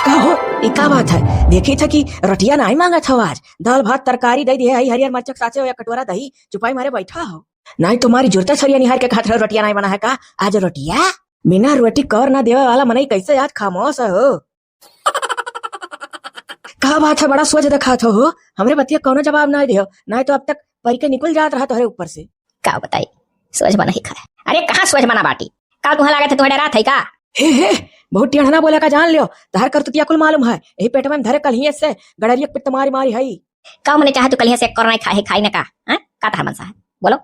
का हो ई का बात है? देखी था कि रटिया नहीं मांगा था आज, दाल भात तरकारी दे दिए, हरियर मरचक साचे हो या कटोरा दही चुपाई मारे बैठा हो। नहीं तुम्हारी जुरता छरिया निहार के खात रहो, रटिया नहीं बना है का आज? रटिया बिना रोटी कर ना देवे वाला मनई कैसे आज खामोश हो? का बात है, बड़ा सोच दिखा हो। हमरे बतिया कौनो जवाब नहीं दियो, नहीं तो अब तक परी के निकल जात रहा तोहरे ऊपर से। का बताई सोच बना ही खाए। अरे कहाँ सोच बना बाटी, का तुहा लागे थे तुम्हारे रात है का? हे बहुत टेढ़ना बोला का जान लियो, तहर कर तुतिया कुल मालूम है। यही पेट में धरे कल ही से गड़रिया पित्त मारी मारी है। का मने चाहे तो कल से करना खाई ना का? हां का तार मनसा है बोलो।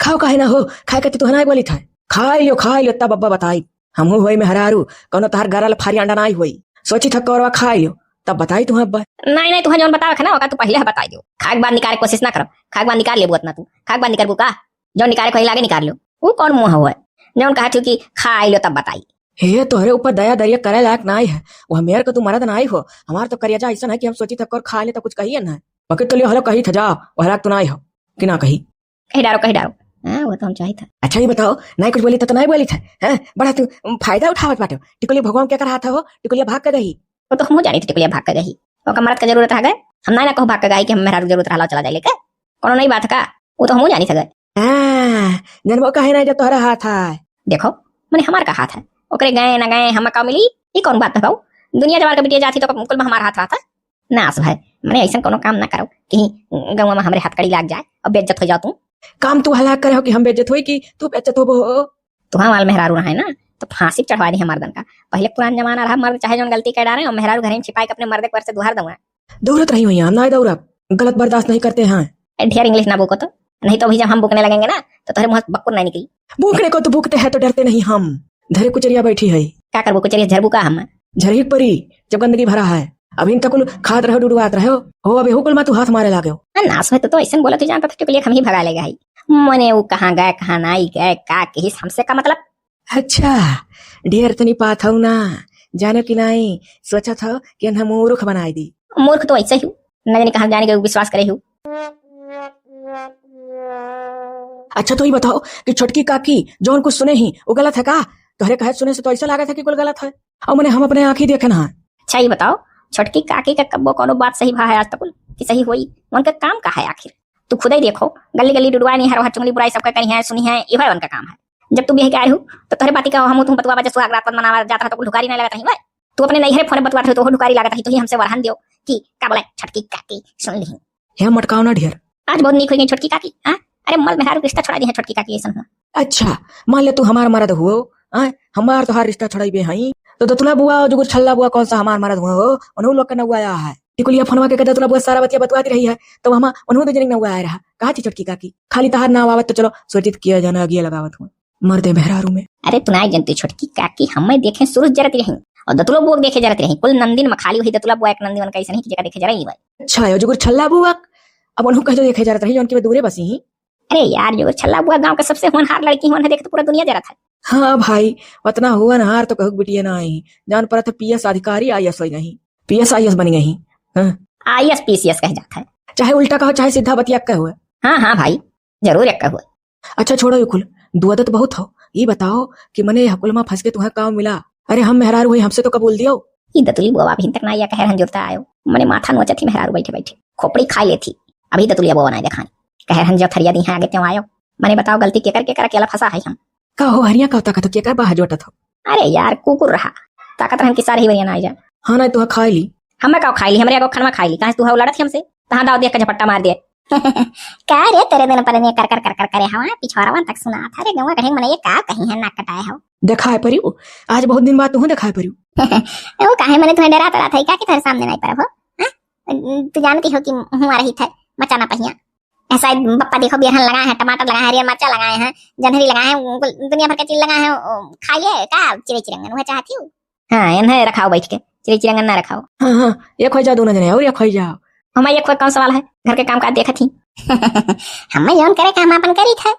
खाओ काहे ना हो, खाए के तू हनाई बोली था। खा लियो तब अब्बा बताई। हमहू होई में हरारू कोनो तहर गरल फारी अंडा नहीं होई, सोची था करवा खा लियो तब बताई तू अब्बा। नहीं तुहा जोन बतावे ना का तू पहले बताई दियो। खाए के बाद निकाले कोशिश ना करो, खाए के बाद निकाल लेबो उतना। तू खाए के बाद निकालबू का? जो निकाले कोई लागे निकाल लो। वो कौन मुंह हुआ जोन कहा थी कि खा लियो तब बताई। हे तोहरे ऊपर दया दरिया करे लायक नहीं है, वह मेयर को तू मरद नहीं हो। हमार तो करिया ऐसा है कि हम सोची तक और खा ले तो कुछ कहिए ना बके तो लियो हलो कही था जा वहराक तू नहीं हो कि ना कही कही डारो। हां वो तो हम चाहिए था। अच्छा ये बताओ, नहीं कुछ बोली तो नहीं बोली था? हैं बड़ा तू फायदा उठावत बाटे। टिकुलिया भगवान क्या करा था हो? टिकुलिया भाग के रही। वो तो हम जानी थी टिकुलिया भाग के गई। ओका मरद का जरूरत है गए, हम ना कहो भाग के गई कि हम मेरा जरूरत रहा चला जाए लेके कोनो नहीं बात का। वो तो हम जानी थे गए। हां जनमो कहे ना जब तोहरा हाथ है। देखो मने हमार का हाथ है, ओकरे गए ना गए हम का मिली ई कौन बात है? दुनिया जवार के बिटिया जाती तो कुल में हमार हाथ रहता ना। भाई मैंने ऐसा कोनो काम ना करो कि गांव में हमरे हाथ कड़ी लाग जाए और बेइज्जत हो जाओ। तू काम तू हलाक करे हो कि हम बेइज्जत होई कि तू बेइज्जत होबो? तू माल मेहरारू रहा है ना तो फांसी चढ़वा दी हमार दन का। पहले पुराना जमाना रहा, मर्द चाहे जो गलती कर डाले और मेहरारू घर में छिपाई के अपने मर्द पर से दुहार दूंगा। दौड़त रही हुई ना दौड़ब, गलत बर्दाश्त नहीं करते हैं। ढेर इंग्लिश ना बुको तो नहीं तो अभी जब हम बुकने लगेंगे ना तो तुम्हारे मुंह बक्कुर नहीं निकली। भूखने को तो भूखते हैं तो डरते नहीं हम। धरे कुचरिया बैठी है, क्या करबो कुचरिया झरबू का हम? झरही परी जब गंदगी भरा है। अभी तक कुल खाद रहो डुडुआत रहे हो अबे कुल तू हाथ मारे लागे हो। नास में तो ऐसा बोला तू जानता था टिकुलिया हम ही भगा लेगा ही। मने वो कहाँ गए कहाँ नहीं गए का के हमसे का मतलब? अच्छा ढेर तनी पात हो ना जाने की नहीं सोचा था कि हम मूर्ख बनाई दी। मूर्ख तो ऐसा ही न जाने कहाँ जाने के विश्वास करे हूँ। अच्छा तो ये बताओ कि छोटकी काकी जौन कुछ सुने ही वो गलत है का? तोहरे कहे सुने से तो ऐसा लगा था कि कुल गलत है और मैंने हम अपने आंखी देखे ना। अच्छा ये बताओ छोटकी काकी का कब्बो कोनो बात सही भा है आज तक कि सही हुई? उनका काम का है आखिर? तू खुद ही देखो गली गली डुडवा नहीं हर चुंगली बुराई सबका कहीं है सुनी है, ये उनका काम है। जब तू भी के आए हो तो तोहरे बाती का हम तुम बतवा बजे सुहाग रात मनावा जाता तो ढुकारी नहीं लगता ही। तू अपने नैहरे फोन बतवा रहे तो ढुकारी लगता ही तो ही हमसे वरहन दियो कि का बोला छोटकी काकी सुन ली। हे मटकाओ ना ढेर, आज बहुत नीक हो गई छोटकी काकी। हां अरे मल मेहरारू रिश्ता छोड़ा दी है छोटकी काकी ऐसा हुआ। अच्छा मान ले तू हमार मर्द हुओ, हमार तोहार रिश्ता छोड़ाई बे हई तो दतुला बुआ जो छल्ला बुआ कौन सा हमार मर्द हुआ हो? उन्हों लोग का नौआ आया है। टिकुलिया फोनवा के दतुला बुआ सारा बतिया बतवाती रही है तो हम उन्हों दो नौआ आया रहा। कहा थी छोटकी काकी खाली तहार ना आवत तो चलो सोचित किया जाना अगिया लगावत हुआ मर्दे मेहरारू में। अरे तू ना जानती छोटकी काकी हमें देखे सूरज जरती रही और दतुला बुआ देखे जरती रही। कुल नंदिन में खाली हुई दतुला बुआ एक नंदिन कैसे नहीं की जगह देखे जरा ही भाई। अच्छा यो जो छल्ला बुआ अब उन्हों कह जो देखे जरत रही उनकी दूरे बसी ही। अरे यार जो छल्ला बुआ गांव का सबसे होनहार लड़की होन है, देख तो पूरा दुनिया जरा था। हाँ भाई उतना हुआ ना हार तो कहूँ बिटिया ना आई जान पर पीएस अधिकारी आईएएस हो नहीं पीएस आईएएस बन गई। आईएएस पीसीएस कह जाता है, चाहे उल्टा कहो चाहे सीधा बतिया कह हुआ। हाँ भाई जरूर एक हुआ। अच्छा छोड़ो ये कुल दुआदत बहुत हो। ये बताओ कि मने हकुल में फंस के तुम्हें काम मिला? अरे हम मेहरारू हुई हमसे तो कबूल दियो। ये दतुली बुआ अभी तक ना या कह रहन जुड़ता आयो मने माथा नोचा थी मेहरारू बैठे बैठे खोपड़ी खाई ले थी। अभी दतुलिया बुआ ना दिखानी कह रहन जब थरिया दी है आगे त्यों आयो। मने बताओ गलती के करके अकेला फंसा है हम का हो? हरिया का ताकत के कर बाहर जोटत हो। अरे यार कुकुर रहा ताकत रहन की सारी ही बनिया ना आ जा। हां ना तू खा ली हमें का खाई ली हमरे को खनवा खाई ली कहां तू लड़त हमसे तहां दाव देख के झपट्टा मार दे। का रे तेरे दिन पर ने कर कर कर कर करे हवा पिछवाड़वा तक सुना था रे गवा कहे मने ये का कहीं है ना कटाए हो देखा है परियो आज बहुत दिन बाद तू देखा है परियो। वो काहे मने तुम्हें डरा था क्या कि तेरे सामने नहीं पर हो? तू जानती हो कि हुआ रही था मचाना पहिया ऐसा पप्पा देखो बेहन लगाए हैं टमाटर लगाए हैं हरियर मिर्चा लगाए हैं जनहरी लगाए हैं दुनिया भर के चीज लगाए हैं। खाइए का चिड़े चिरंगन वो चाहती हूँ। हाँ इन्हें रखाओ बैठ के चिड़े चिरंगन ना रखाओ। हाँ ये खोई जाओ दोनों जने और ये खोई जाओ। हमारे ये कौन सवाल है घर के काम काज देखा थी। हमें जौन करे काम अपन करी था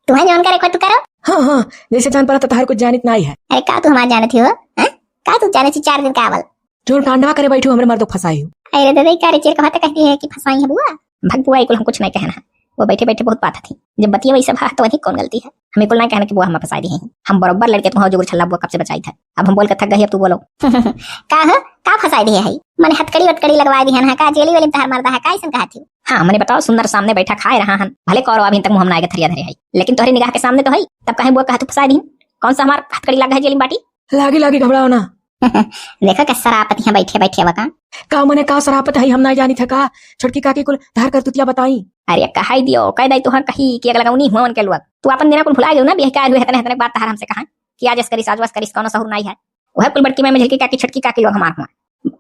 तुम्हें जौन करे कोई तू करो। हाँ जैसे जान पड़ा तो तार कुछ जानित नहीं है। अरे का तू हमारे जाने थी हो का तू जाने थी 4 दिन का आवल जो टांडवा करे बैठू हमरे मर्दो फसाई हो। अरे दादा का रे चिर का बात कहती है कि फसाई है बुआ भग बुआ को हम कुछ नहीं कहना है। वो बैठे बैठे बहुत बात थी जब बतिया वही सब तो वही कौन गलती है? हमें कुल नहीं कहना कि बुआ हमें फंसा दी है। हम बराबर लड़के तुम्हारा जो छल्ला बुआ कब से बचाई था। अब हम बोल कर थक गए अब तू बोलो का फंसा फसाई दी है मैंने हथकड़ी वटकड़ी लगवा दी है का जेली वाली तहार मरदा है का ऐसा कहा थी। हाँ मैंने बताओ सुंदर सामने बैठा खाए रहा हन भले कौरो अभी तक मुंह में थरिया धरे है लेकिन तोहरे निगाह के सामने तो है तब कहे बुआ कहा तू फसा दी कौन सा हमार हथकड़ी लगा है जेली में बाटी लागी लागी घबराओ ना। देखो कैसा सरापत यहाँ बैठे बैठे बका का मने का सरापत है हम ना जानी था का छोटकी काकी कुल धार कर तुतिया बताई। अरे कहा दियो कह दई तुहर कही कि अगला उनी हुआ उनके लोग तू अपन दिना कुल भुला गयो ना बिह का हुए हतने हतने बात तहार हमसे कहा कि आज करी साजवास करी कौन सहूर नहीं है वह कुल बटकी में झलकी काकी छटकी काकी लोग हमार हुआ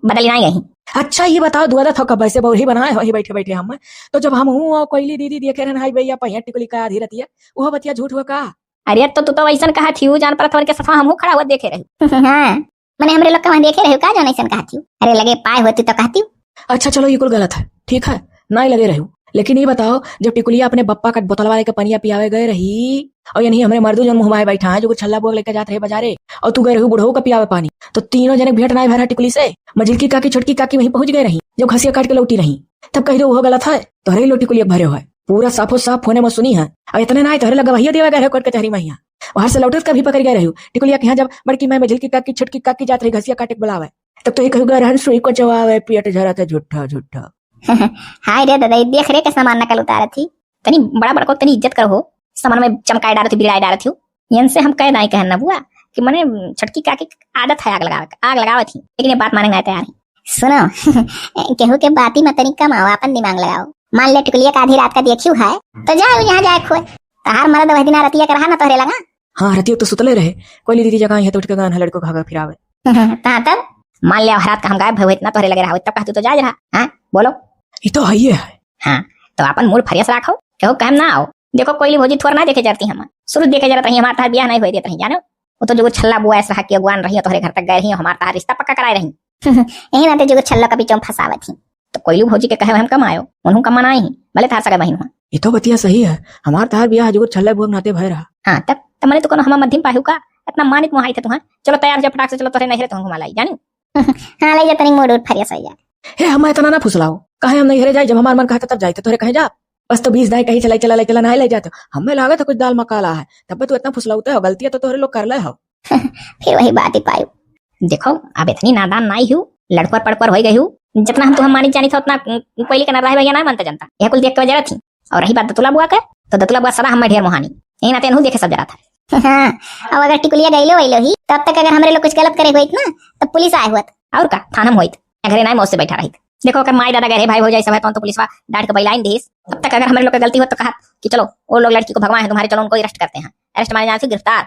बदली नहीं गई। अच्छा ये बताओ दुआदा थो कब ऐसे बहुरी बनाए वही बैठे बैठे हम तो जब हम हूँ और कोयली दीदी देखे रहन हाई भैया पहिया टिकुली का आधी रतिया वो बतिया झूठ हुआ का। अरे तो तू तो वैसन कहा थी जान पर थोड़ के सफा हम खड़ा हुआ देखे रही हां मैंने हमरे लोग का वहां देखे रहे का जान ऐसन कहा थी अरे लगे पाए होती तो कहती। अच्छा चलो ये कुल गलत है ठीक है ना ही लगे रहूं लेकिन ये बताओ जब टिकुलिया अपने बप्पा का बोतल वाले के पनिया पियावे गए रही और यानी हमारे मर्दू जो मुंह में बैठा है जो कुछ छल्ला बुआ लेके जाते रहे बाजारे और तू गए रहू बुढ़ऊ का पियावे पानी तो तीनों जने भेंट ना भरा टिकुली से मजिलकी काकी छोटकी काकी वहीं पहुंच गए रही जब घसिया काट के लौटी रही तब कही वो गलत है तोहरे लो टिकुलिया भरे हुए पूरा साफो साफ होने में सुनी है और इतने ना तोहरे लगा वही देवा गए कोर्ट कचहरी में वहां से लौटत कभी पकड़ गए रहू टिकुलिया के यहाँ जब बड़की मैं मजिलकी काकी छोटकी काकी जात रही घसिया काटे बुलावे तब तो ये कहूगा रहन सुई को चवावे पियट झरा था झूठा झूठा। हाय रे दादा देख रे के सामान नकल उतार थी तनी बड़ा बड़ा को तनी इज्जत करो सामान में चमकाए डाल थी बिगड़ाए डाल थी यन से हम कह नहीं कहना बुआ कि मने छटकी काकी आदत है आग लगावे थी लेकिन ये बात मानेंगे आते यार सुनो केहू के बाती में तनी कम आओ अपन दिमाग लगाओ मान ले टिकुलिया का आधी रात का देखियो है तो जाओ यहाँ जाए खोए तहार मरद वह दिना रतिया कर रहा ना तोहरे लगा। हाँ रतिया तो सुतले रहे कोई दीदी जगह है तो उठ के गान लड़को भागा फिरावे तब मान लिया रात का हम गायब हुए इतना तोहरे लगे रहा तब कहतू तो जा रहा हां बोलो ये तो है हाँ तो अपन मूड फ्रेश रखो कहो कहम ना आओ देखो कोई भोजी थोड़ा ना देखे जाती हम शुरू देखे जाता रही हमारा तार ब्याह नहीं हुए देते रही जानो वो तो जो छल्ला बुआ ऐसा के अगवान रही तोहरे घर तक गए रही हमारा तार रिश्ता पक्का कराए रही यही नाते जो छल्ला का बीच में फंसावा थी तो कोई भोजी के कहे हम कम आयो उन्हों कमा नहीं भले थार सगा बहन हुआ ये तो बतिया सही है हमार तार ब्याह जो छल्ला बुआ नाते भय रहा। हाँ तब मैंने तो हम मध्यम पाहु का इतना मानित मुहाई थे तुम चलो तैयार जब फटाक से चलो तोहरे नहीं रहे तो घुमा लाई जानी हाँ ले जा तनी मूड उठ फरिया सही जा हे हम इतना ना फुसलाओ कहे हम नहीं हरे जाए जब हमार मन कहता तब जाए तोरे कहे जा बस तो 20 दाई कहीं चला नहीं ले जाते हमें लागत कुछ दाल मकाला है तब तू इतना फुसलाउते हो गलती है तो तोहरे लोग कर ले हो फिर वही बात ही पायु देखो अब इतनी नादान नहीं हूँ लड़पर पड़पर हो गई हूँ जितना हम तुम मानी जानी था उतना कोई के ना रहे भैया ना मानता जनता यह कुल देख के वजह थी और रही बात दतुला बुआ के तो दतुला बुआ सदा हमें ढेर मोहानी यही नाते नहीं देखे सब जरा था हाँ अब अगर टिकुलिया गई लो ही तब तक अगर हमारे लोग कुछ गलत करे हुई ना तो पुलिस आए हुआ और का थाना में हुई घरे ना मौत से बैठा रही देखो अगर माई दादा गए भाई हो जाए सब है तो पुलिस डांट के बैलाइन दीस तब तक अगर हमारे लोग की गलती हो तो कहा कि चलो वो लोग लड़की को भगवान है तुम्हारे चलो उनको अरेस्ट करते हैं अरेस्ट मारे जाने से गिरफ्तार।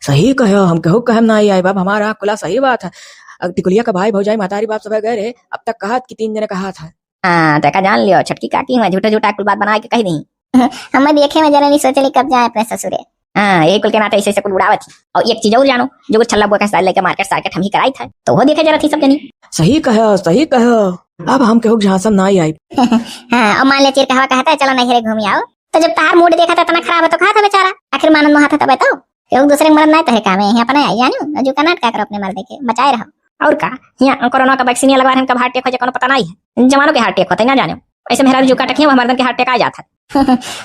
सही कहो हम कहू कहम ना आई बाप हमारा खुला सही बात है टिकुलिया का भाई भौजाई मातारी बाप सब गए रहे अब तक कहा कि 3 जने कहा था। हाँ तो जान लियो छटकी काकी हुआ झूठा झूठा कुल बात बना के कही नहीं हमें देखे में जरा नहीं सोचली कब जाए अपने ससुरे। हाँ एक कुल के नाते ऐसे कुल उड़ावत थी और एक चीज और जानो जो कुछ छल्ला बुआ का स्टाइल लेके मार्केट हम ही कराई था तो वो देखे जरा थी सब जनी। सही कहो अब हम कहू झांसम ना आई हाँ और मान ले चिर कहवा कहता है चलो नहीं घूमी आओ तो जब तार मूड देखा था इतना खराब है तो कहा था बेचारा आखिर मानंद वहां था तब बताओ क्यों दूसरे मर्द नहीं तो है काम है अपना आई जानो जो कनाट क्या करो अपने मर्द के बचाए रहो और का यहाँ कोरोना का वैक्सीन लगवा रहे हार्ट अटैक हो जाए पता नहीं है जवानों के हार्ट अटैक होता है ना जानो ऐसे मेरा जो कटक है वो मर्दन के हार्ट अटैक आ जाता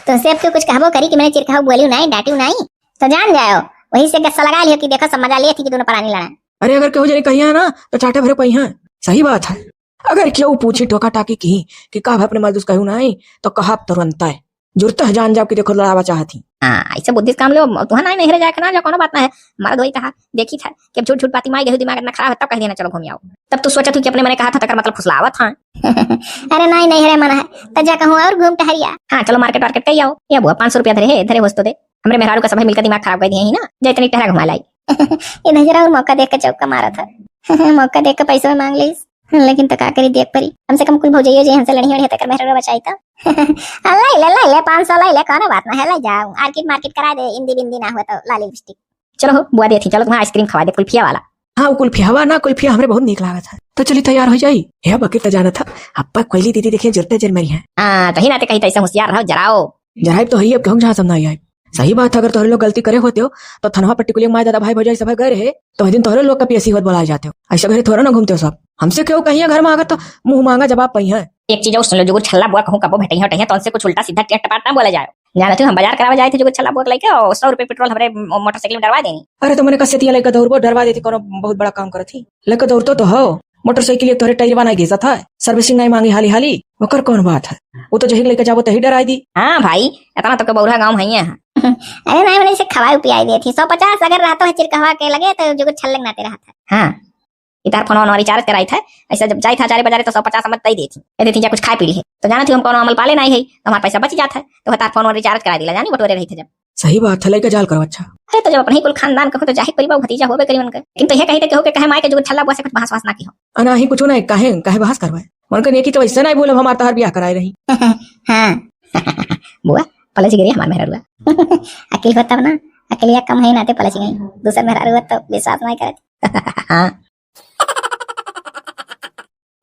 तो से अब कुछ कहबो करी कि मैंने चिर कहू बोलियो नहीं डांटियो नहीं तो जान जाओ वही से गस्सा लगा लियो कि देखो सब मजा लिए थी कि दोनों परानी लड़ा। अरे अगर केहू जने कहिया ना तो चाटे भरे पही हैं सही बात है अगर केहू पूछी टोका टाकी की कि का अपने मर्द कहू नहीं तो कहा तुरंत है जुरता है जान जाओ कि देखो लड़ावा चाहती। हाँ ऐसे बुद्धि काम लो तुहा नहीं रह जाए ना जो कोनो बात ना है मर्द वही कहा देखी था कि झूठ झूठ बाती माई गई दिमाग इतना खराब है तब कह देना चलो घूम आओ तब तू सोचा तू कि अपने मैंने कहा था तकर मतलब फुसलावा था। अरे नहीं है मना है तो जा कहूँ और घूम टहरिया। हाँ चलो मार्केट कही आओ ये बुआ 500 रुपया धरे है धरे वस्तु दे हमरे मेहरारू का सब मिलकर दिमाग खराब कर दिए ही ना जो इतनी टहरा घुमा लाई। इधर जरा और मौका देख के चौका मारा था मौका देख के पैसे में मांग ली लेकिन तो का करी देख परी कम से कम कुल भौजाइयो जे हमसे लड़ी है तकर मेहरारू बचाई था। ले 500 ले कोनो बात ना है ले जाओ मार्केट करा दे इंदी बिंदी ना हुआ तो लाली लिपस्टिक चलो बुआ देती चलो तुम्हारा आइसक्रीम खवा दे कुल्फिया वाला। हाँ कुल्फिया हुआ ना कुल्फिया हमें बहुत नीक लगा था तो चली तैयार हो जाई है बकीर तो जाना था अब कोयली दीदी देखिए जरते जर मेरी है। हाँ तो ही नाते कहीं तैसे होशियार रहो जराओ जरा तो है अब कहूँ जहाँ सब ना आई सही बात है अगर तोहरे लोग गलती करे होते हो तो थनवा पर्टिकुलर माय दादा भाई भौजाई सब गए रहे तो दिन तोहरे लोग का पीएससी होत बोला जाते हो ऐसा घरे थोड़ा ना घूमते हो सब हमसे क्यों कहीं घर में आकर तो मुंह मांगा जवाब पही है। एक चीज और सुन लो जो छल्ला बुआ कहूं कबो भेटई हटई है तो उनसे कुछ उल्टा सीधा टपाट ना बोला जाए जाना तो हम बाजार करावा जाए थे जो छल्ला बुआ लेके और 100 रुपए पेट्रोल हमारे मोटरसाइकिल में डरवा देनी। अरे तो मैंने कसे तिया लेकर दौड़बो डरवा देती कोनो बहुत बड़ा काम करत थी लेकर दौड़तो तो हो मोटरसाइकिल तोहरे टायरवा नहीं घिसा था, सर्विसिंग नहीं मांगी हाली हाली, ओकर कौन बात है? वो तो जही लेके जाबो तही डराई दी। हाँ भाई, इतना तो बौरा गाँव है। अरे नहीं, मैंने इसे खवाई पियाई दी थी 150 अगर रहता है चिरकहवा के लगे तो जो कुछ छल्लंग नाते रहा था। हाँ इधर फोन रिचार्ज कराई था, ऐसा जब जाई था 4 बजे तो 150 समझ तई देती यदि थी कुछ खाए पी ली है तो जाना थी हम कौन अमल पाले नहीं है तो हमारा पैसा बच जाता है, तो हतार फोन रिचार्ज करा दिला जानी बटोरे रही थे जब। सही बात है, लेके जाल करो। अच्छा अरे तो जब अपने ही कुल खानदान कहो तो जाहि परिवार भतीजा होबे करी उनके, लेकिन तो यह कही के हो के कहे माय के जो छल्ला बुआ से कुछ बहस वास ना की हो। अना ही कुछ नहीं, काहे काहे बहस करवाए? उनके नेकी तो ऐसे नहीं बोले हमार तहर ब्याह कराए रही। हाँ बुआ पलच गिरी हमार मेहरा रुआ अकेले होता ना, अकेले कम है नाते पलच गई, दूसरा मेहरा रुआ तो विश्वास नहीं करती। हाँ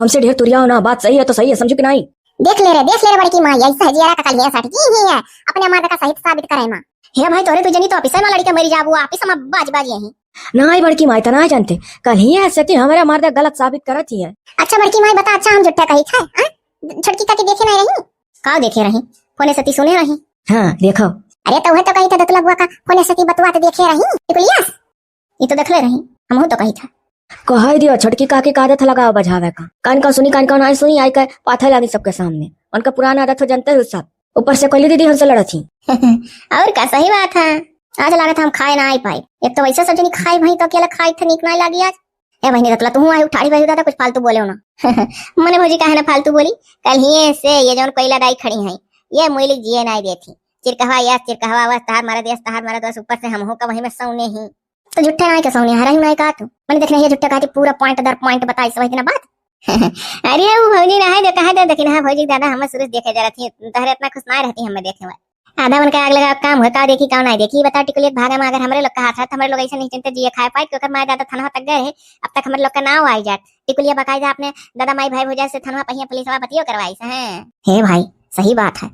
हमसे ढेर तुरिया ना, बात सही है तो सही है, समझो कि नहीं? देख ले रे बड़की माँ, ऐसा हजियारा का कल ये साथ की ही है अपने मां का सही साबित करे मां। हे भाई तोरे तुझे नहीं तो ऑफिस में लड़के मरी जाबू ऑफिस में बाज यही नहीं बड़की माई तना जानते, कल ही ऐसे थी हमारा मर्द गलत साबित करत ही है। अच्छा बड़की माई बता, अच्छा हम झूठा कही था? छोटकी का देखे नहीं रही का देखे रही फोने सती सुने रही। हाँ देखो, अरे तो वह तो कही था दतला बुआ का फोने सती बतवा तो देखे रही टिकुलियास, ये तो देखले रही हम तो कही था। कह दियो छोटकी काके का आदत लगाओ बजावे का, कान का सुनी कान का नहीं सुनी, आई का पाथा लगी सबके सामने, उनका पुराना आदत हो जानते हो सब, ऊपर से कोयली दीदी हमसे लड़ा थी। और का सही बात है, आज लगा था हम खाए ना आई पाई, एक तो वैसे सब जनी खाई भाई तो अकेला खाई था नीक नहीं लगी आज। ए बहनी रतला तू आई उठाड़ी भाई दादा कुछ फालतू बोले हो ना। मने भौजी काहे ना फालतू बोली, कल ही से ये जौन कोयला डाई खड़ी है ये मोइली जिए नहीं देती, चिरकहवा या चिरकहवा बस तहार मारा देश तहार मारा दोस्त, ऊपर से हम हो का वही में सौने ही तो झुट्ठे नहीं के सौने हरा ही नहीं का तू मैंने देखने ये झुट्ठे कहती पूरा पॉइंट दर पॉइंट बताई सब इतना बात। अरे वो भौजी ना है जो कहा दे लेकिन हाँ भौजी दादा हम शुरू देखे जा रही थी तहरे इतना खुश नहीं रहती हमें देखे हुए, आधा मन का आग लगा काम हो का देखी का नहीं देखी बता टिकुलिया भागा में अगर हमारे लोग का हाथ है तो हमारे लोग ऐसे नहीं चिंता जिए खाए पाए क्योंकि माए दादा थाना तक गए अब तक हमारे लोग का नाव आई जात टिकुलिया बकायदा अपने दादा माई भाई भौजा से थाना पहिया पुलिस वाला बतियो करवाई से हैं। हे भाई सही बात है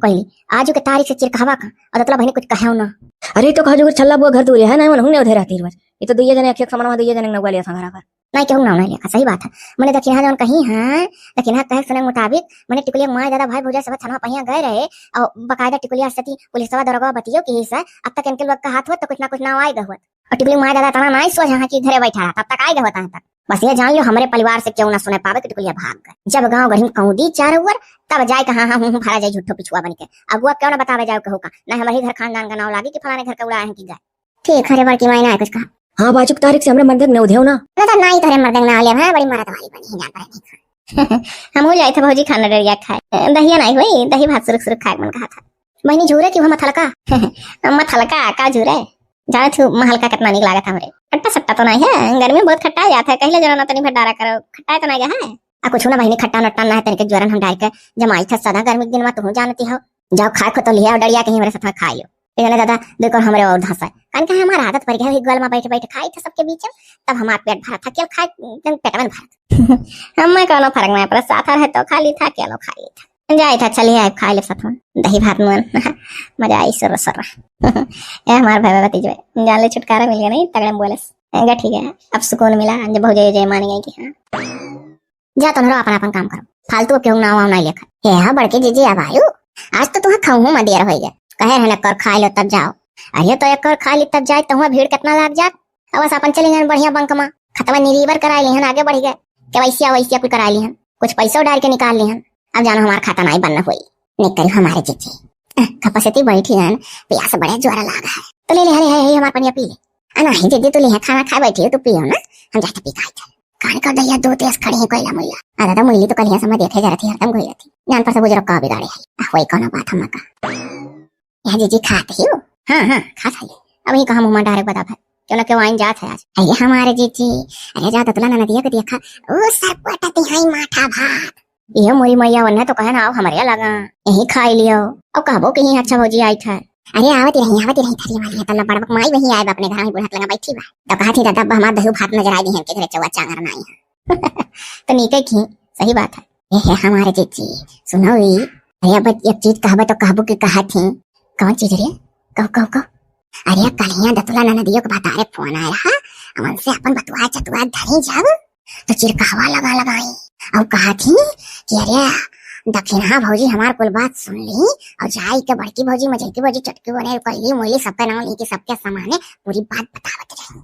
कोई आज के तारीख से चिरकहवा का और मतलब बहनी कुछ कहे ना। अरे तो कहा जो छल्ला बुआ घर दूर है ना, मन हुने उधर रहती रोज, ये तो दुइया जने एक सामान दुइया जने नगवा लिया संघरा पर नहीं कहूँ ना लिया सही बात है। मैंने देखी हाँ कहीं हाँ लेकिन हाँ कहे सुने मुताबिक मैंने टिकुलिया माँ दादा भाई भौजा सब थाना पहिया गए रहे और बकायदा टिकुलिया सती पुलिस दरोगा बतियो कि हिस्सा अब तक इनके लोग का हाथ हुआ तो कुछ ना कुछ ना आएगा हुआ और टिकुलिया माँ दादा तना नहीं सोच हाँ कि घरे बैठा रहा तब तक आएगा होता है तक बस ये जान लो हमारे परिवार से क्यों ना सुने पावे कि टिकुलिया भाग गए। जब गाँव गढ़ी कौदी चार ओवर तब जाए कहा हाँ हूँ भाड़ा जाए झूठो पिछुआ बन के अगुआ क्यों ना बतावे जाओ कहू का ना हमारे घर खानदान का नाम लागे कि फलाने घर का उड़ाए की जाए। ठीक है बड़की माई ना कुछ कहा। हाँ बाजू की तारीख से हमरे मर्द न उधेव ना तो नहीं तोरे मर्द ना ले भाई बड़ी मरद वाली बनी जान पर हम हो जाए थे भौजी खाना डरिया खाए दहिया नहीं हुई दही भात सुरख सुरख खाए मन कहा था बहनी झूरे क्यों मथलका मथलका का झूरे जाने थी महलका कितना नहीं लागत हमरे खट्टा सट्टा तो नहीं है गर्मी बहुत खट्टा आ जाता है कहले जरा ना तनी भंडारा करो खट्टा तो नहीं है आ कुछ ना बहनी खट्टा नट्टा ना है तनिक ज्वरन हम डाल के जमाई था सदा गर्मी के दिन में तू जानती हो जाओ खाए खो तो लिया डरिया कहीं मेरे साथ में खा लो इधर दादा देखो हमरे और धसा कान का हमारा आदत पड़ गया गल में बैठ बैठ खाई था सबके बीच तब हमारा पेट भरा था क्या खाए पेट में भरा हमें कोनो फर्क नहीं पड़ा साथ रहे तो खा ली था क्या लो खा ली था जाए था चलिए आए खा ले साथ में दही भात मन मजा आई सर सर ये हमारे भाई भतीजे जान ले छुटकारा मिल गया नहीं तगड़े बोले ठीक है अब सुकून मिला जब भौजाई जय मान गई कि हाँ जा तुम अपन अपन काम करो फालतू क्यों ना नहीं लेखा हे हाँ बड़के जीजी अब आयु आज तो तुम्हें खाऊं मत देर हो गया कहे रहने कर खा लो तब जाओ अरे तो एक कर खा ली तब जाए तो वहाँ भीड़ कितना लग जात अब बस अपन चले गए बढ़िया बंक में खतवा निरीवर करा ली आगे बढ़ गए केवैसिया वैसिया कुछ करा ली कुछ पैसा डाल के निकाल ली अब जानो हमारा खाता नहीं बनना हुई निकल हमारे जीजी कपसिटी बैठी है प्यास बड़े ज्वारा लगा है तो ले ले हरे हमारे पनिया पी ले नहीं जीजी तो ले खाना खा बैठी हो तो पियो ना हम जाके पी खाए कान का दैया दो तेज खड़े हैं कोयला मुइला दादा मुइली तो कल समय देखे जा रही थी हरदम गई थी जान पर से गुजर का बिगाड़े है वही कौन बात हम का यह जीजी खाते हो हाँ खा खाइए अब ही कहा मुंह डायरेक्ट बता भाई क्यों ना क्यों आइन जात है आज अरे हमारे जीजी अरे जा ततला ना दिया को देखा ओ सब पटती है माठा भात ये मोरी मैया वन्ने तो कहे ना आओ हमारे लगा यही खाई लियो अब कहबो कहीं अच्छा भौजी आई था अरे आवती रही थाली वाली तल्ला बड़बक माई वही आए अपने घर में बुढ़त लगा बैठी बा तो कहा थी दादा हमारा दही भात नजर आई है के घरे चौवा चांगर ना आई तो नीके की सही बात है ये है हमारे जीजी सुनो ई अरे अब एक चीज कहबो तो कहबो की कहा थी कौन चीज रे कहो अरे कलिया दतुला ना दियो के बता रे फोन आया रहा अमन से अपन बतवा चतवा धरी जब तो चिरकहवा लगाई और कहा थी कि अरे दक्षिणा भौजी हमार कुल बात सुन ली और जाई के बड़की भौजी मझलकी भौजी चटकी बने कली मोली सबका नाम ली के सबके सामने पूरी बात बतावत रही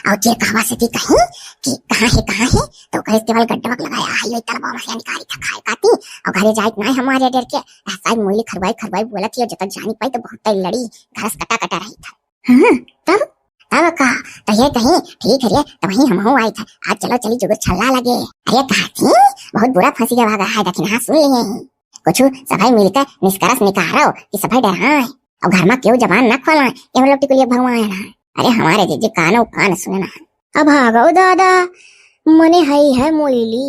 और चिर कहवा से थी कहीं कि कहाँ है तो कहे केवल गड्ढवक लगाया आई वही तलबा में से निकाली था खाए काती और घरे जाइत ना हमारे डर के ऐसा मोइली खरवाई बोला थी और जब तक जानी पाई तो बहुत लड़ी घरस कटा रही था। हाँ, तब का तो ये कहीं ठीक है रे तो वही हम आई था आज चलो चली जुगुर छल्ला लगे। अरे कहा थी बहुत बुरा फंसी गया भागा है लेकिन हाँ सुन लिए कुछ सभी मिलकर निष्कर्ष निकालो कि सभी डराए और घर में क्यों जबान न खोला ये लोग टिकुलिया भगवान है। अरे हमारे जीजी कानो कान सुने ना अब भागो दादा मने है मोली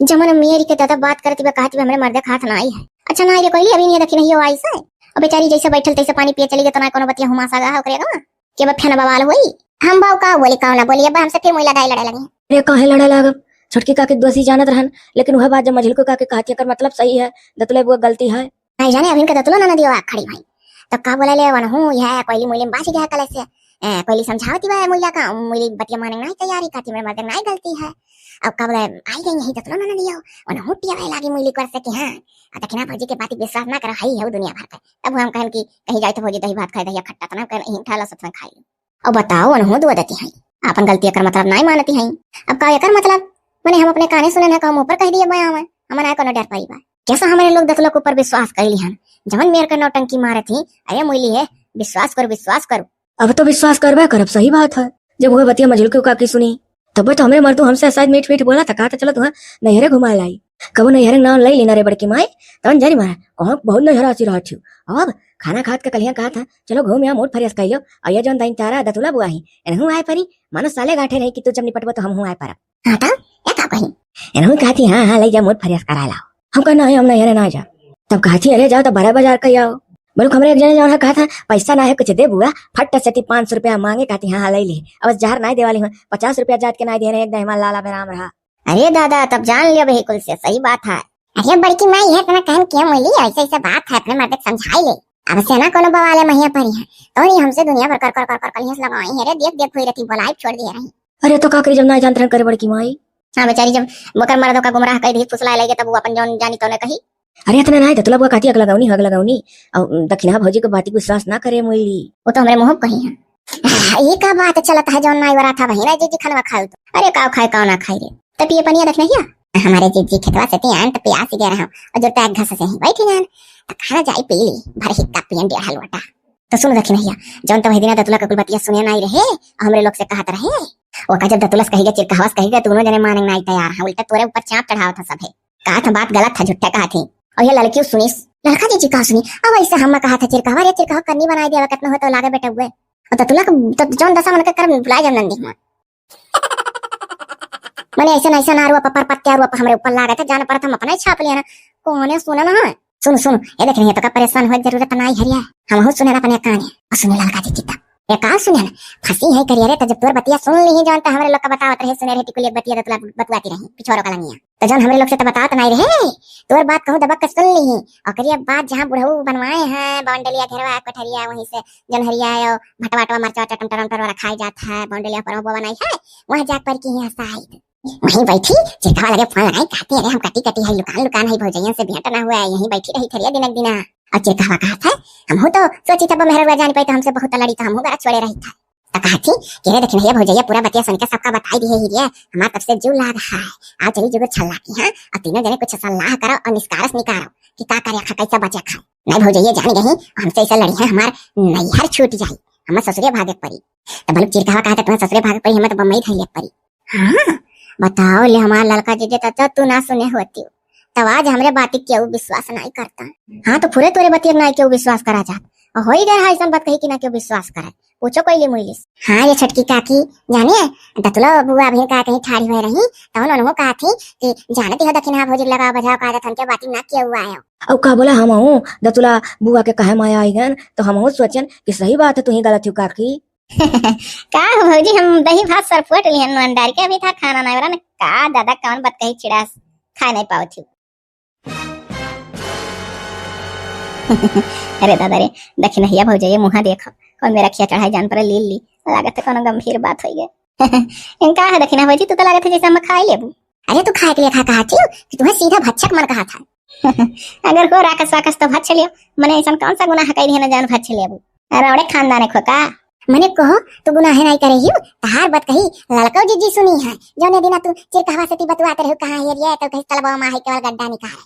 जमन मेरी के दादा बात करती बा कहती हमरे मर्दे खात ना आई है। अच्छा ना रे कोई अभी नहीं देखी नहीं हो आई से अब बेचारी जैसे बैठल तैसे पानी पिए चली गई तो ना कोनो बतिया हुमासा गा करेगा के बफिया ना बवाल होई हम बाऊ का बोली का ना बोली अब हमसे फिर मोइला डाई लड़े लगी। अरे काहे लड़ा लागब छोटकी काके दोषी जानत रहन लेकिन वह बात जब मझिल को काके कहती कर मतलब सही है दतुले बुआ गलती है नहीं जाने अभी का दतुलो ना दियो खड़ी भाई तब का बोला ले वन हूं यह कोई मोइले में बासी गया कल से कोई समझावती बा मोइला का मोइली बतिया माने नहीं तैयारी करती मेरे मर्द नहीं गलती है अब का बोला आई गई नहीं दतुलो ना दियो वन हुटिया वे लागी मोइली कर सके हां दखना भौजी के बात विश्वास ना कर हई है दुनिया भर का तब हम कहन कि कहीं जाए तो भौजी दही भात खाए दही खट्टा तना कर हिंठा ला सत्संग खाई अब बताओ वन हो दो देती है अपन गलती कर मतलब नहीं मानती है अब का एकर मतलब मैंने हम अपने काने सुने ना हम ऊपर कह दिए बया में हमारा कोनो डर पाई बा कैसा हमारे लोग दतुलो के ऊपर विश्वास कर ली हन जवन मेर का नौटंकी मारे थी अरे मोइली है विश्वास करो अब तो विश्वास करवा करब सही बात है जब वह बतिया मझिल को काकी सुनी तब तो हमें मर्दू हमसे शायद मीठ बोला था कहा था चलो तुम्हें नहरे घुमा लाई कबो नहरे नाम ले लेना रे बड़की माई तवन जानी मारा कहाँ बहुत नहरा सी रहा थी अब खाना खात के कलिया कहा था चलो घूम यहाँ मूड फरियस कहियो और ये जौन दाइन तारा दतुला बुआ ही एनहु आए परी मानो साले गांठे नहीं कि तू जब निपटबो तो हम आए पर हां ता या का कहीं एनहु कहती हाँ ले जा मूड फरियस करा लाओ हम कहना है हम नहरे ना जा तब कहती अरे जाओ तो बड़ा बाजार का आओ बोलो हमरे एक जने जौन कहा था पैसा ना है कुछ दे बुआ फट से 500 रुपया मांगे कहती हाँ ले ली अब जहर नहीं देवाली हूँ 50 रुपया जात के नहीं दे रहे एक दहमा लाला बेराम रहा। अरे दादा तब जान लियो बिल्कुल से सही बात है। अरे बड़की माई है तना कहन क्या मोली ऐसे बात है अपने मर्द समझाई ले अब से ना कोनो बवाले महिया परी है तो नहीं हमसे दुनिया भर कर कलियस लगाई है रे देख हुई रहती बोलाई छोड़ दिया रही। अरे तो का करी जब ना जानत करे बड़की माई हां बेचारी जब मकर मर्दों का गुमराह कह दी फुसला लगे तब वो अपन जौन जानी तो ने कही अरे इतना नहीं दतुला बुआ कहती हग लगाऊनी और दक्षिणा भौजी को बाती को विश्वास ना करे मोइली वो तो हमरे मुंह कही है ये का बात चलता है जौन नाई वरा था वही ना जीजी खाना खाओ तो अरे का खाए का ना खाई रे तब ये पनिया देख नहीं हमारे जीजी खेतवा से आन तो प्यास गया रहा और जो टैग घस से ही बैठी ना तो खाना जाई पी ली भर हिक्का पियन डेढ़ हलवाटा तो सुन रखी नहीं जौन तो वही दिन दतुला का कुल बतिया सुने नहीं रहे हमरे लोग से कहत रहे वो का जब दतुलस कही गया चिरकहवास कही गया दोनों जने माने नहीं तैयार है उल्टा तोरे ऊपर चाप चढ़ावा था सबे कहा था बात गलत था झुट्टा कहा थी और ये लड़की सुनी लड़का जीजी कहा सुनी अब ऐसे हम कहा था चिरकहवा करनी बनाई दिया कितना हो तो लागे बेटा हुए और दतुला का जौन दशा मन कर बुलाए जब नंदी मैंने ऐसा ना रुआ पपर पत्ते रुआ हमरे ऊपर लागे थे जाना पड़ा था हम अपना ही छाप लिया ना कौन सुना ना सुन ये देख रही है तो का परेशान हो जरूरत नहीं हरिया हम हो सुने अपने कान और सुने लड़का जी चिता ये का सुने ना फंसी है करियर तो जब तोर बतिया सुन ली जानता हमरे लोग का बतावत रहे सुने रहे टिकुली बतिया तो बतवाती रही पिछोरो का लंगिया तो जन हमरे लोग से तो बतावत नहीं रहे तोर बात कहूं दबक के सुन ली और करिया बात जहां बुढ़ऊ बनवाए हैं बाउंडलिया घेरवा कोठरिया वहीं से जन हरिया और भटवाटवा मरचा टमटर वाला खाई जाता है बाउंडलिया पर वो बनाई है वहां जाकर पर की है साइड वहीं बैठी चिरकवा लगे फोन लगाई कहते अरे हम कटी है लुकान है भौजैया से भेंट ना हुआ है यहीं बैठी रही थरिया दिनक दिना और चिरकवा कहा था हम हो तो सोची था मेहरवा जान पाई तो हमसे बहुत लड़ी था हम गरा छोड़े रही था तो कहा थी कि रे देखिए भौजैया पूरा बतिया सुन के सबका बताई दी है हिरिया हमारा तब से जीव लाग रहा है आज चली जुगत छल्ला की हां और तीनों जने कुछ सलाह करो और निष्कारस निकालो कि का करे खा कैसा बचा खाए नहीं भौजैया जान गई हमसे ऐसा लड़ी है हमार नैहर छूट जाई हम ससुरे भागे पड़ी तो बल चिरकवा कहा था तुम्हें ससुरे भागे पड़ी हमें तो बम्बई धैर्य पड़ी हां बताओ ले हमारा लड़का जीजे तो तू ना सुने होती तब आज हमरे बाती क्यों विश्वास नहीं करता हाँ तो पूरे तोरे बतिया ना क्यों विश्वास करा जात हो ही गया ऐसा बात कही कि ना क्यों विश्वास करे पूछो कोई ले मुइलिस हाँ ये छटकी काकी जानिए दतुला बुआ भी का कहीं ठाड़ी हुई रही तो उन्होंने कहा थी कि जानती हो दक्षिणा भौजी लगा बजाओ कहा था बाती ना किया हुआ है अब का बोला हम हूँ दतुला बुआ के कहे माया आई गन तो हम सोचन कि सही बात है तू ही गलत हो काकी का भौजी हम दही भात सर फुट लिहन अंडार के अभी था खाना नहीं बरा का दादा कौन बात कही चिड़ास खा नहीं पाओ थी अरे दादा रे दक्षिण भैया भौजैया मुहा देखो कौन मेरा खिया चढ़ाई जान पर ली लागत है कोनो गंभीर बात हो गई इनका है दक्षिणा भौजी तू तो लागत है जैसे हम खा लेबू अरे तू खाए के लिए कहा थी कि तुम्हें सीधा भक्षक मन कहा था अगर हो राकस वाकस तो भक्ष लियो मने ऐसा कौन सा गुनाह कही है ना जान भक्ष लेबू अरे औड़े खानदान खो का मने कहो तू गुनाह नहीं करे ही तहार बात कही लड़को जीजी सुनी है जौने दिना तू चिरकहवा से ती बतवाते रहो कहां हेरिया तो कहीं तलबा माही के गड्ढा निकाल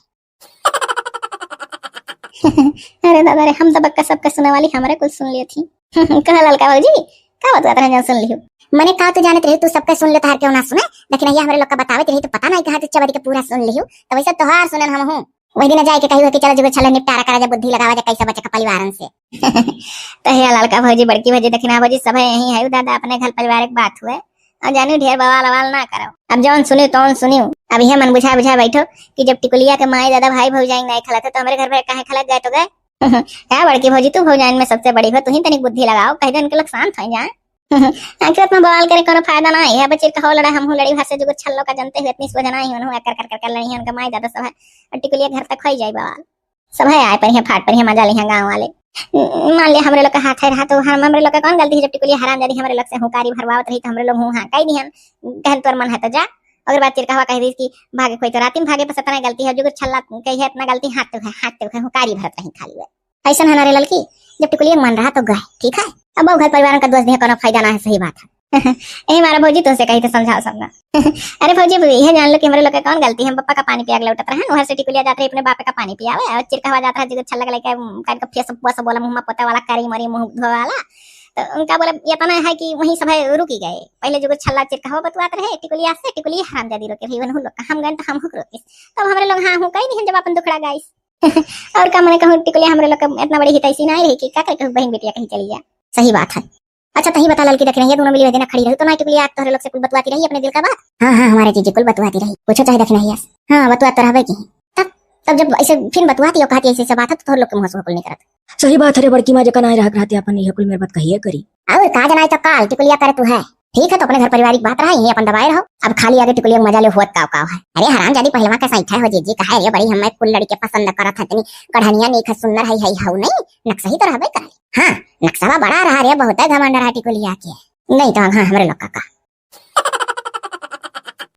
अरे दादा रे, हम तो बक्का सबका सुने वाली हमारे कुछ सुन ली थी। कहा ललका भाजी का बतवाते रहे सुन लियो। मने कहा तू जानत रही तू सबके सुन ले तार क्यों ना सुने, लेकिन ये हमारे लोग का बतावे रही तो पता नहीं कहा तू चबरी के पूरा सुन लियो। तो वैसे तोहार सुनन हम हूं वही दिन जाए के कहियो कि चलो जो छले निपटारा करा जा बुद्धि लगावा जा कैसे बचे का परिवारन से। तो हे ललका भाजी बड़की भाजी दक्षिणा भाजी सब यही है दादा, अपने घर परिवार की बात हुए और जानी ढेर बवाल अवाल ना करो। अब जौन सुनी तौन सुनियो। अब यह मन बुझा बुझा बैठो कि जब टिकुलिया के माए दादा भाई भौजाई नहीं खलते तो हमारे घर में कहे खलत गए तो गए। क्या बड़की भौजी तू भौजाइन में सबसे बड़ी हो, तू ही तनिक बुद्धि लगाओ, कह दे उनके लोग शांत हो जाए। आखिरत में बवाल करे कोनो फायदा नहीं है। बच्चे कहो लड़ा हम लड़ी भाषा जो छल्लो का जनते हुए इतनी सोचना ही उन्होंने कर कर कर लड़ी उनका माई दादा सब है और टिकुलिया घर तक खोई जाए बवाल सब है आए पर फाट पर मजा ली गाँव वाले। मान लिया हमारे लोग का हाथ है रहा तो हमारे लोग का कौन गलती है। जब टिकुलिया हराम जाती हमारे लोग से हुकारी भरवावत रही तो हमारे लोग हूँ हाँ कह दी कहन तोर मन है तो जा। अगर बात चिरकहवा कह दी कि भागे कोई तो राती में भागे पर सतना गलती है जो छल्ला कही है इतना गलती हाथ तो हुकारी भरत रही खाली हुए ऐसा है नारे लड़की। जब टिकुलिया मन रहा तो गए ठीक है। अब घर परिवार का दोस्त दिया कोनो फायदा ना है, सही बात है। यही हमारा भौजी तुमसे कही तो समझाओ सबना। अरे भौजी यह जान लो कि हमारे लोग का कौन गलती है। पप्पा का पानी पिया लौटत रहे उधर से टिकुलिया जाते अपने बापे का पानी पियावे और चिरकहवा जाता है जो छल्ला लेके फेस सब बोला मुंह में पोते वाला करी मरी मुंह धोए वाला तो उनका बोले ये तो है कि वहीं सब रुकी गए। पहले जो छल्ला चिरकहवा बतवाते रहे टिकुलिया से टिकुलिया हरामजादी रोके रही उन लोग हम गए तो हम हुक रोके तब हमारे लोग हाँ हूँ कही नहीं जब अपन दुखड़ा गाइस। और का मैंने कहूँ टिकुलिया हमारे लोग इतना बड़ी हितैषी नहीं रही कि क्या करे बहन बेटिया कहीं चली जाए। सही बात है। अच्छा तही बता लड़की देख रही है दोनों मिली देना खड़ी रही तो ना टिकुलिया तोहरे लोग से कुल बतवाती रही अपने दिल का बात। हाँ हमारे जीजी कुल बतवाती रही पूछो चाहे देखना ही हाँ बतवा तो रहबे की तब जब ऐसे फिर बतवाती हो कहती ऐसे बात है तो तोहरे लोग के मुंह से कुल नहीं करत। सही बात है रे बड़की माँ जका नहीं रहते अपन ये कुल मेरे बात कहिए करी और का जनाई तो काल टिकुलिया करे तू है ठीक है तो अपने घर पारिवारिक बात रहा ये अपन दबाए रहो। अब खाली आगे टिकुलिया मजा ले हुआ काव है। अरे हराम जादी पहलवा का सही हो जीजी कहा रे बड़ी हमें कुल लड़के पसंद करत है तनी कढ़निया नहीं सुंदर है हऊ नहीं नक्शा ही तो रहबे करे। हाँ नक्शा बड़ा रहा रे बहुत घमंड रहा टिकुलिया के नहीं तो हाँ हमारे लोग का